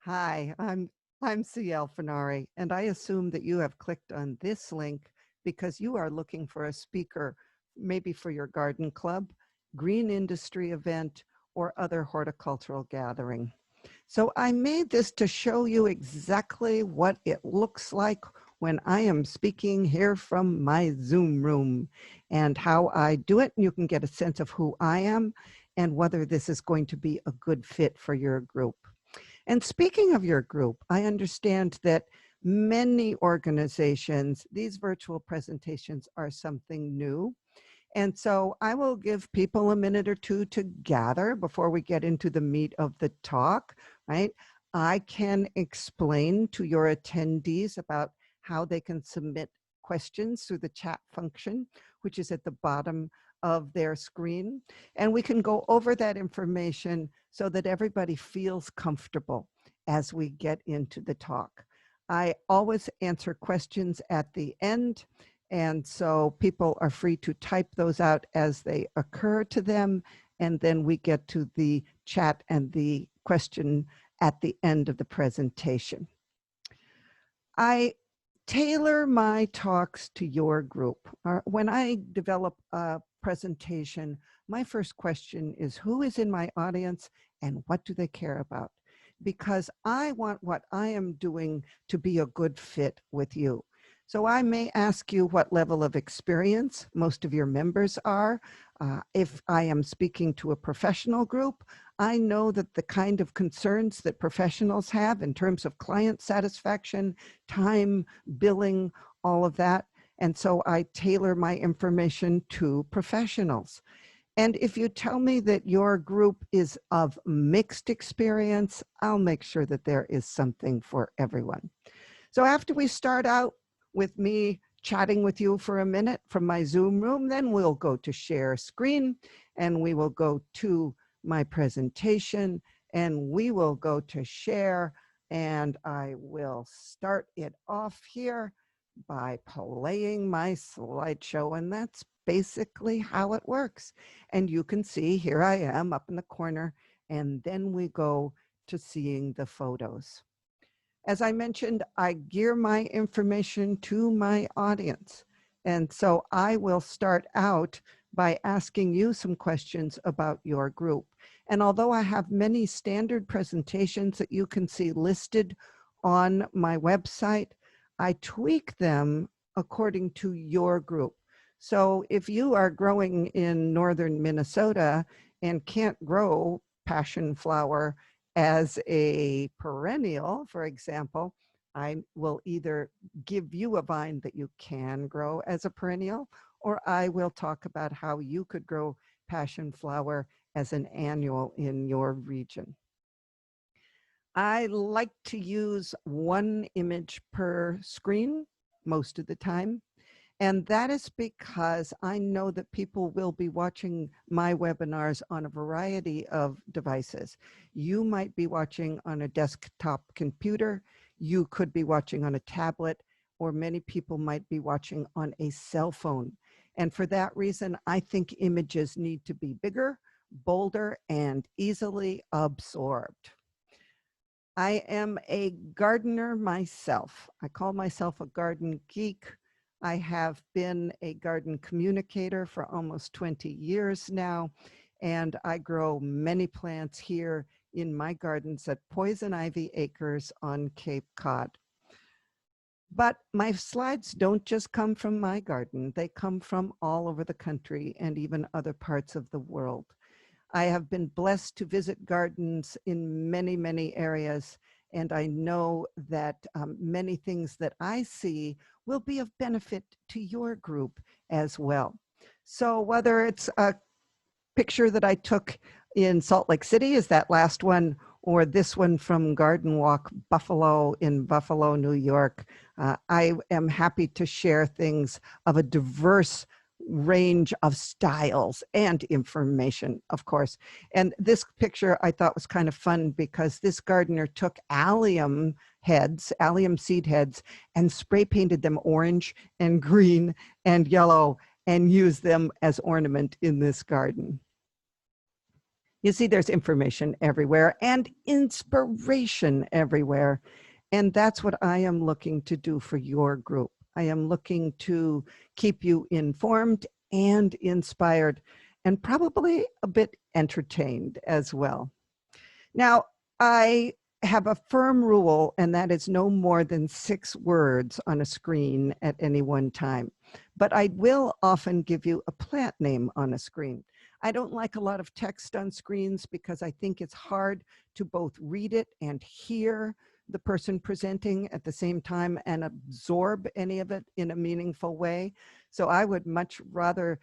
Hi, I'm CL Fornari, and I assume that you have clicked on this link because you are looking for a speaker, maybe for your garden club, green industry event, or other horticultural gathering. So I made this to show you exactly what it looks like when I am speaking here from my Zoom room and how I do it. And you can get a sense of who I am and whether this is going to be a good fit for your group. And speaking of your group, I understand that many organizations, these virtual presentations are something new. And so I will give people a minute or two to gather before we get into the meat of the talk, right? I can explain to your attendees about how they can submit questions through the chat function, which is at the bottom of their screen. And we can go over that information so that everybody feels comfortable as we get into the talk. I always answer questions at the end, and so people are free to type those out as they occur to them, and then we get to the chat and the question at the end of the presentation. I tailor my talks to your group. When I develop a presentation, my first question is who is in my audience and what do they care about? Because I want what I am doing to be a good fit with you. So I may ask you what level of experience most of your members are. If I am speaking to a professional group, I know that the kind of concerns that professionals have in terms of client satisfaction, time, billing, all of that. And so I tailor my information to professionals. And if you tell me that your group is of mixed experience, I'll make sure that there is something for everyone. So after we start out with me chatting with you for a minute from my Zoom room, then we'll go to share screen and we will go to my presentation and we will go to share, and I will start it off here by playing my slideshow, and that's basically how it works. And you can see here I am up in the corner, and then we go to seeing the photos. As I mentioned, I gear my information to my audience. And so I will start out by asking you some questions about your group. And although I have many standard presentations that you can see listed on my website, I tweak them according to your group. So if you are growing in northern Minnesota and can't grow passion flower as a perennial, for example, I will either give you a vine that you can grow as a perennial, or I will talk about how you could grow passion flower as an annual in your region. I like to use one image per screen most of the time. And that is because I know that people will be watching my webinars on a variety of devices. You might be watching on a desktop computer, you could be watching on a tablet, or many people might be watching on a cell phone. And for that reason, I think images need to be bigger, bolder, and easily absorbed. I am a gardener myself. I call myself a garden geek. I have been a garden communicator for almost 20 years now, and I grow many plants here in my gardens at Poison Ivy Acres on Cape Cod. But my slides don't just come from my garden. They come from all over the country and even other parts of the world. I have been blessed to visit gardens in many, many areas, and I know that many things that I see will be of benefit to your group as well. So whether it's a picture that I took in Salt Lake City, is that last one, or this one from Garden Walk Buffalo in Buffalo, New York, I am happy to share things of a diverse range of styles and information, of course. And this picture I thought was kind of fun because this gardener took allium heads, allium seed heads, and spray painted them orange and green and yellow and used them as ornament in this garden. You see, there's information everywhere and inspiration everywhere. And that's what I am looking to do for your group. I am looking to keep you informed and inspired and probably a bit entertained as well. Now, I have a firm rule, and that is no more than 6 words on a screen at any one time. But I will often give you a plant name on a screen. I don't like a lot of text on screens because I think it's hard to both read it and hear the person presenting at the same time and absorb any of it in a meaningful way. So I would much rather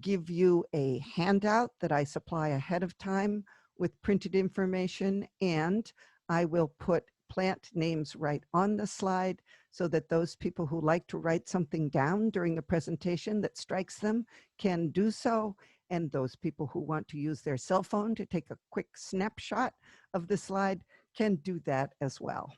give you a handout that I supply ahead of time with printed information, and I will put plant names right on the slide so that those people who like to write something down during the presentation that strikes them can do so, and those people who want to use their cell phone to take a quick snapshot of the slide can do that as well.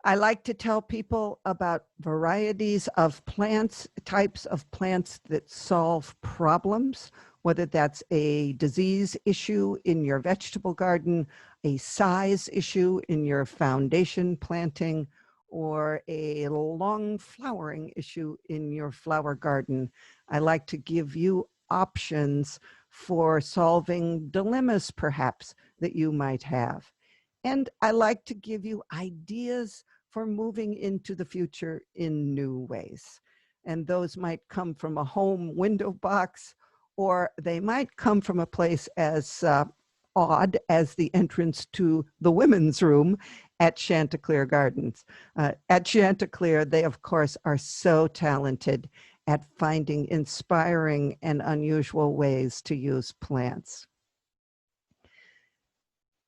I like to tell people about varieties of plants, types of plants that solve problems, whether that's a disease issue in your vegetable garden, a size issue in your foundation planting, or a long flowering issue in your flower garden. I like to give you options for solving dilemmas, perhaps, that you might have. And I like to give you ideas for moving into the future in new ways. And those might come from a home window box, or they might come from a place as odd as the entrance to the women's room at Chanticleer Gardens. At Chanticleer, they, of course, are so talented at finding inspiring and unusual ways to use plants.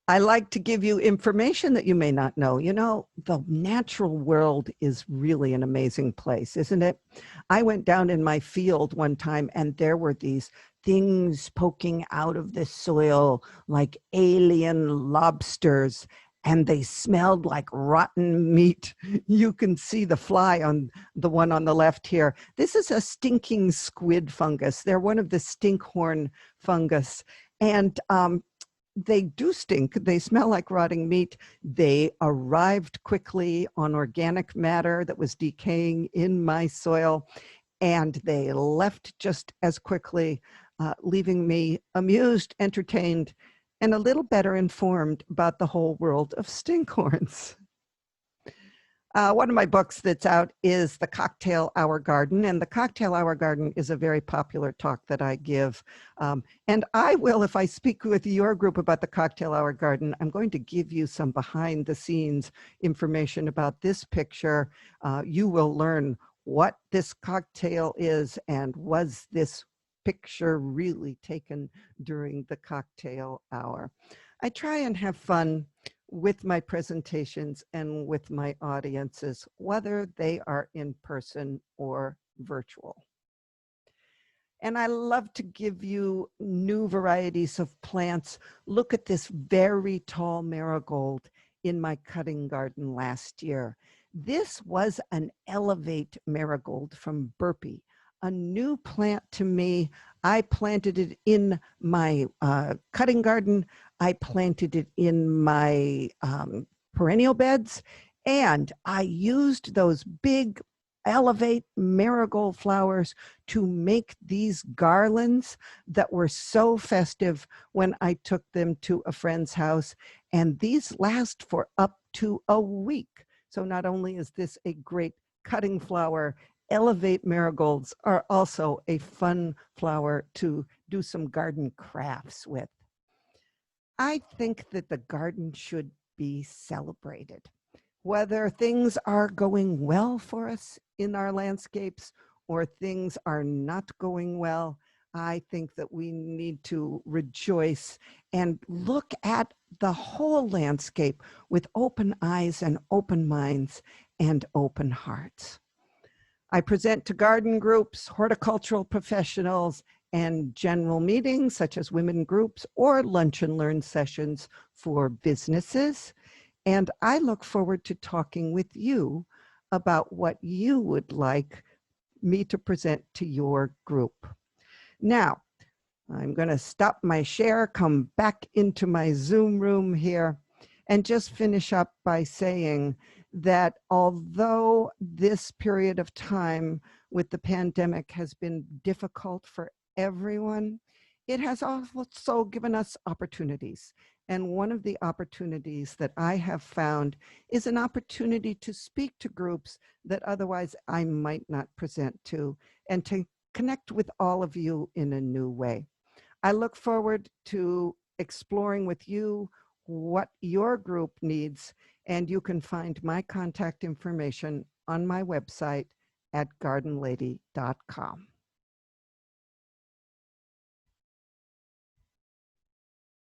I like to give you information that you may not know. You know, the natural world is really an amazing place, isn't it? I went down in my field one time and there were these things poking out of the soil like alien lobsters, and they smelled like rotten meat. You can see the fly on the one on the left here. This is a stinking squid fungus. They're one of the stinkhorn fungus. And they do stink. They smell like rotting meat. They arrived quickly on organic matter that was decaying in my soil, and they left just as quickly, leaving me amused, entertained, and a little better informed about the whole world of stinkhorns. One of my books that's out is The Cocktail Hour Garden, and The Cocktail Hour Garden is a very popular talk that I give. And I will, if I speak with your group about the Cocktail Hour Garden, I'm going to give you some behind the scenes information about this picture. You will learn what this cocktail is and was this picture really taken during the cocktail hour. I try and have fun with my presentations and with my audiences, whether they are in person or virtual. And I love to give you new varieties of plants. Look at this very tall marigold in my cutting garden last year. This was an Elevate marigold from Burpee, a new plant to me. I planted it in my cutting garden. I planted it in my perennial beds, and I used those big Elevate marigold flowers to make these garlands that were so festive when I took them to a friend's house. And these last for up to a week. So not only is this a great cutting flower, Elevate marigolds are also a fun flower to do some garden crafts with. I think that the garden should be celebrated. Whether things are going well for us in our landscapes or things are not going well, I think that we need to rejoice and look at the whole landscape with open eyes and open minds and open hearts. I present to garden groups, horticultural professionals, and general meetings such as women groups or lunch and learn sessions for businesses. And I look forward to talking with you about what you would like me to present to your group. Now, I'm going to stop my share, come back into my Zoom room here, and just finish up by saying that although this period of time with the pandemic has been difficult for everyone, it has also given us opportunities. And one of the opportunities that I have found is an opportunity to speak to groups that otherwise I might not present to, and to connect with all of you in a new way. I look forward to exploring with you what your group needs, and you can find my contact information on my website at gardenlady.com.